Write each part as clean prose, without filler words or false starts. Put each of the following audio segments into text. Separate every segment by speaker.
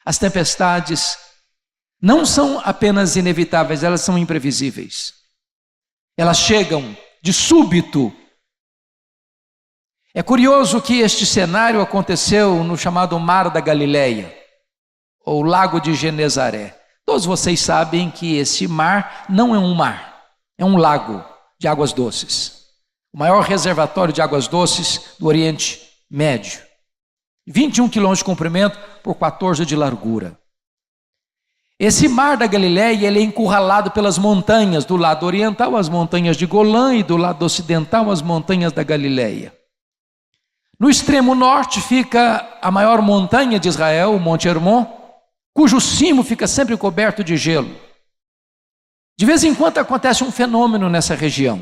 Speaker 1: As tempestades não são apenas inevitáveis, elas são imprevisíveis. Elas chegam de súbito. É curioso que este cenário aconteceu no chamado Mar da Galileia, ou Lago de Genezaré. Todos vocês sabem que esse mar não é um mar, é um lago de águas doces. O maior reservatório de águas doces do Oriente Médio. 21 quilômetros de comprimento por 14 de largura. Esse Mar da Galileia, ele é encurralado pelas montanhas, do lado oriental as montanhas de Golã e do lado ocidental as montanhas da Galileia. No extremo norte fica a maior montanha de Israel, o Monte Hermon, cujo cimo fica sempre coberto de gelo. De vez em quando acontece um fenômeno nessa região.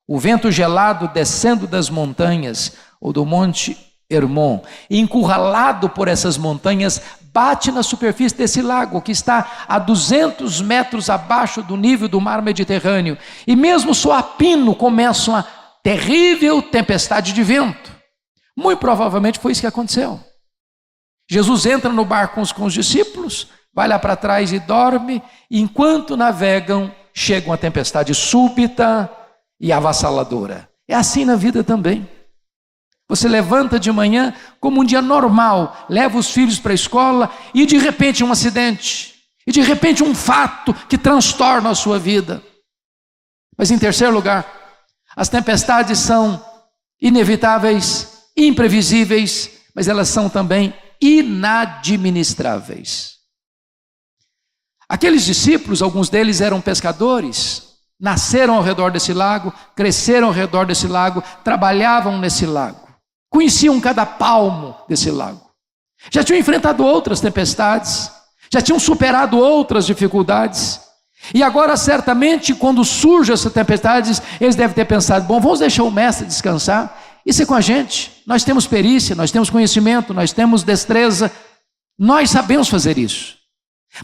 Speaker 1: O vento gelado descendo das montanhas, ou do Monte Hermon, encurralado por essas montanhas, bate na superfície desse lago, que está a 200 metros abaixo do nível do mar Mediterrâneo. E mesmo só a pino começa uma terrível tempestade de vento. Muito provavelmente foi isso que aconteceu. Jesus entra no barco com os discípulos, vai lá para trás e dorme, e enquanto navegam, chega uma tempestade súbita e avassaladora. É assim na vida também. Você levanta de manhã como um dia normal, leva os filhos para a escola e de repente um acidente, e de repente um fato que transtorna a sua vida. Mas em terceiro lugar, as tempestades são inevitáveis, imprevisíveis, mas elas são também inadministráveis. Aqueles discípulos, alguns deles eram pescadores, nasceram ao redor desse lago, cresceram ao redor desse lago, trabalhavam nesse lago, conheciam cada palmo desse lago, já tinham enfrentado outras tempestades, já tinham superado outras dificuldades, e agora certamente quando surgem essas tempestades, eles devem ter pensado, bom, vamos deixar o mestre descansar, isso é com a gente, nós temos perícia, nós temos conhecimento, nós temos destreza, nós sabemos fazer isso.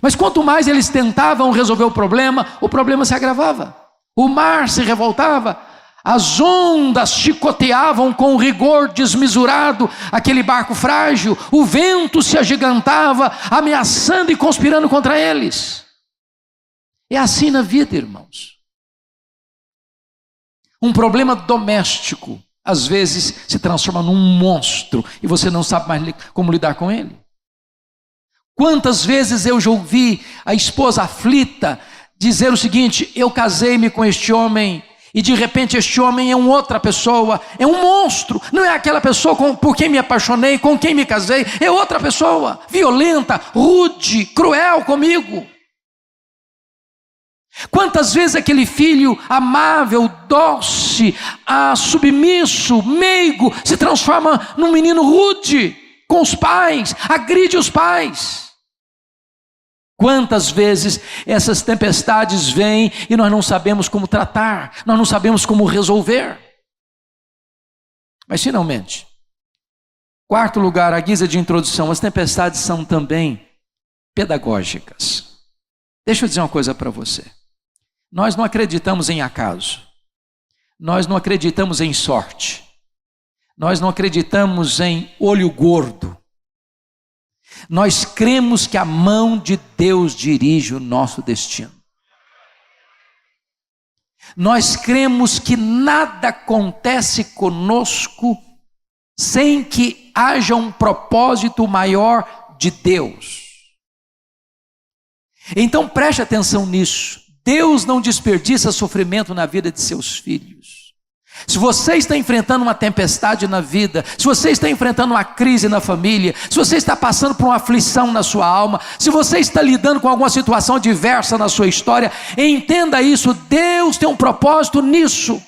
Speaker 1: Mas quanto mais eles tentavam resolver o problema se agravava, o mar se revoltava, as ondas chicoteavam com rigor desmesurado aquele barco frágil, o vento se agigantava, ameaçando e conspirando contra eles. É assim na vida, irmãos. Um problema doméstico às vezes se transforma num monstro e você não sabe mais como lidar com ele. Quantas vezes eu já ouvi a esposa aflita dizer o seguinte: eu casei-me com este homem e de repente este homem é uma outra pessoa, é um monstro, não é aquela pessoa por quem me apaixonei, com quem me casei, é outra pessoa, violenta, rude, cruel comigo. Quantas vezes aquele filho amável, doce, submisso, meigo, se transforma num menino rude com os pais, agride os pais. Quantas vezes essas tempestades vêm e nós não sabemos como tratar, nós não sabemos como resolver. Mas finalmente, quarto lugar, à guisa de introdução, as tempestades são também pedagógicas. Deixa eu dizer uma coisa para você. Nós não acreditamos em acaso, nós não acreditamos em sorte, nós não acreditamos em olho gordo, nós cremos que a mão de Deus dirige o nosso destino. Nós cremos que nada acontece conosco sem que haja um propósito maior de Deus. Então preste atenção nisso. Deus não desperdiça sofrimento na vida de seus filhos. Se você está enfrentando uma tempestade na vida, se você está enfrentando uma crise na família, se você está passando por uma aflição na sua alma, se você está lidando com alguma situação adversa na sua história, entenda isso, Deus tem um propósito nisso.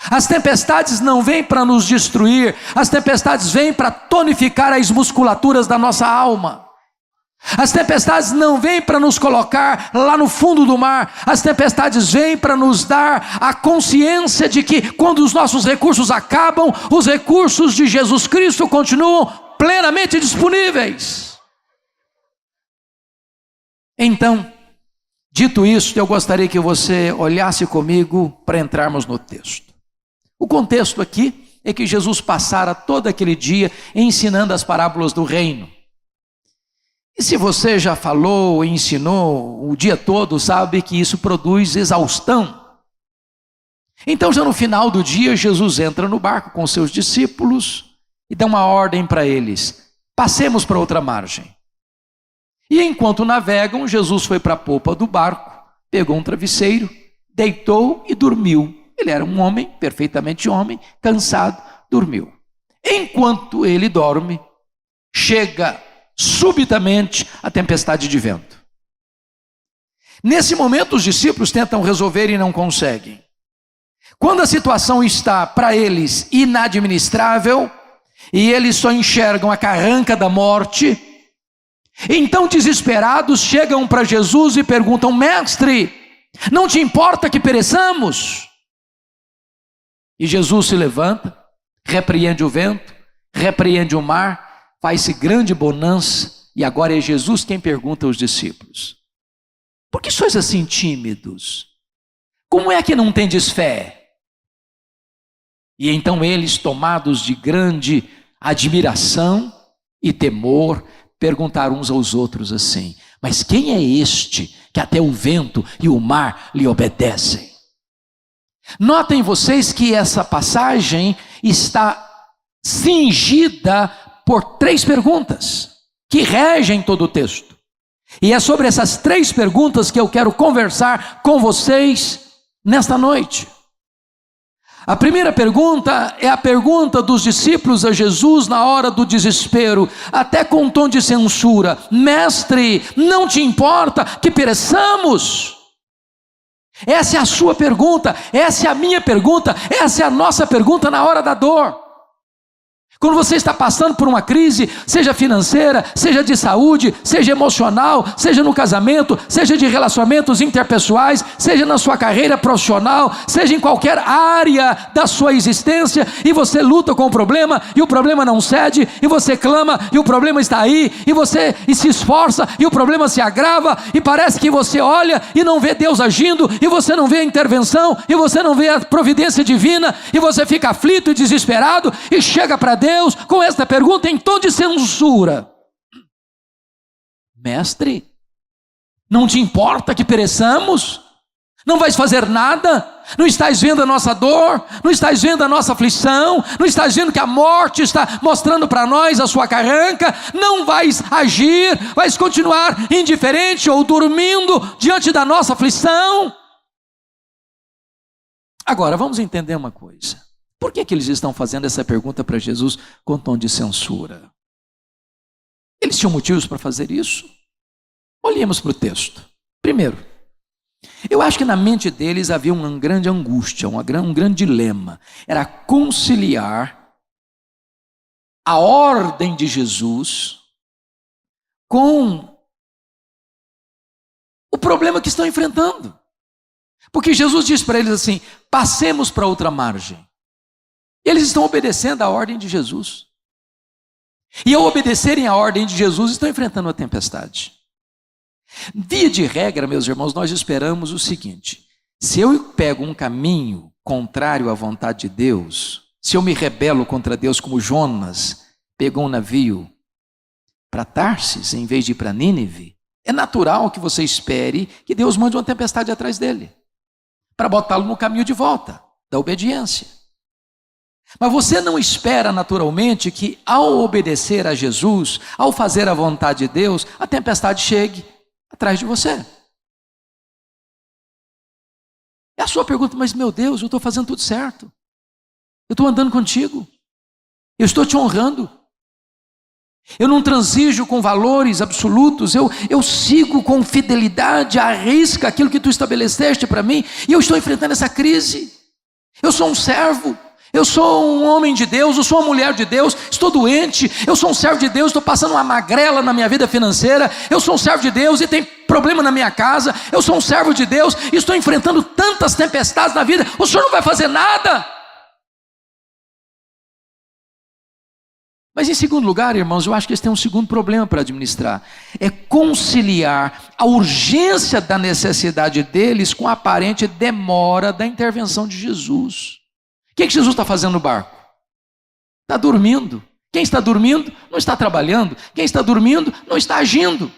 Speaker 1: As tempestades não vêm para nos destruir, as tempestades vêm para tonificar as musculaturas da nossa alma. As tempestades não vêm para nos colocar lá no fundo do mar, as tempestades vêm para nos dar a consciência de que quando os nossos recursos acabam, os recursos de Jesus Cristo continuam plenamente disponíveis. Então, dito isso, eu gostaria que você olhasse comigo para entrarmos no texto. O contexto aqui é que Jesus passara todo aquele dia ensinando as parábolas do reino. E se você já falou e ensinou o dia todo, sabe que isso produz exaustão. Então, já no final do dia, Jesus entra no barco com seus discípulos e dá uma ordem para eles: passemos para outra margem. E enquanto navegam, Jesus foi para a popa do barco, pegou um travesseiro, deitou e dormiu. Ele era um homem, perfeitamente homem, cansado, dormiu. Enquanto ele dorme, chega subitamente a tempestade de vento. Nesse momento, os discípulos tentam resolver e não conseguem. Quando a situação está para eles inadministrável e eles só enxergam a carranca da morte, então desesperados chegam para Jesus e perguntam: mestre, não te importa que pereçamos? E Jesus se levanta, repreende o vento, repreende o mar, faz-se grande bonança, e agora é Jesus quem pergunta aos discípulos: por que sois assim tímidos? Como é que não tendes fé? E então eles, tomados de grande admiração e temor, perguntaram uns aos outros assim: mas quem é este que até o vento e o mar lhe obedecem? Notem vocês que essa passagem está cingida por 3 perguntas que regem todo o texto. E é sobre essas 3 perguntas que eu quero conversar com vocês nesta noite. A primeira pergunta é a pergunta dos discípulos a Jesus na hora do desespero, até com um tom de censura: mestre, não te importa que pereçamos? Essa é a sua pergunta, essa é a minha pergunta, essa é a nossa pergunta na hora da dor. Quando você está passando por uma crise, seja financeira, seja de saúde, seja emocional, seja no casamento, seja de relacionamentos interpessoais, seja na sua carreira profissional, seja em qualquer área da sua existência, e você luta com o problema, e o problema não cede, e você clama, e o problema está aí, e você se esforça, e o problema se agrava, e parece que você olha e não vê Deus agindo, e você não vê a intervenção, e você não vê a providência divina, e você fica aflito e desesperado, e chega para Deus com esta pergunta em tom de censura: mestre, não te importa que pereçamos? Não vais fazer nada? Não estás vendo a nossa dor? Não estás vendo a nossa aflição? Não estás vendo que a morte está mostrando para nós a sua carranca? Não vais agir? Vais continuar indiferente ou dormindo diante da nossa aflição? Agora, vamos entender uma coisa. Por que eles estão fazendo essa pergunta para Jesus com tom de censura? Eles tinham motivos para fazer isso? Olhemos para o texto. Primeiro, eu acho que na mente deles havia uma grande angústia, um grande dilema. Era conciliar a ordem de Jesus com o problema que estão enfrentando. Porque Jesus diz para eles assim: passemos para outra margem. Eles estão obedecendo a ordem de Jesus. E ao obedecerem a ordem de Jesus, estão enfrentando a tempestade. Via de regra, meus irmãos, nós esperamos o seguinte: se eu pego um caminho contrário à vontade de Deus, se eu me rebelo contra Deus, como Jonas pegou um navio para Tarsis em vez de ir para Nínive, é natural que você espere que Deus mande uma tempestade atrás dele, para botá-lo no caminho de volta da obediência. Mas você não espera naturalmente que ao obedecer a Jesus, ao fazer a vontade de Deus, a tempestade chegue atrás de você. É a sua pergunta: mas meu Deus, eu estou fazendo tudo certo. Eu estou andando contigo. Eu estou te honrando. Eu não transijo com valores absolutos. Eu sigo com fidelidade à risca aquilo que tu estabeleceste para mim. E eu estou enfrentando essa crise. Eu sou um servo. Eu sou um homem de Deus, eu sou uma mulher de Deus, estou doente, eu sou um servo de Deus, estou passando uma magrela na minha vida financeira, eu sou um servo de Deus e tem problema na minha casa, eu sou um servo de Deus e estou enfrentando tantas tempestades na vida, o Senhor não vai fazer nada. Mas em segundo lugar, irmãos, eu acho que eles têm um segundo problema para administrar, é conciliar a urgência da necessidade deles com a aparente demora da intervenção de Jesus. O que Jesus está fazendo no barco? Está dormindo. Quem está dormindo não está trabalhando. Quem está dormindo não está agindo.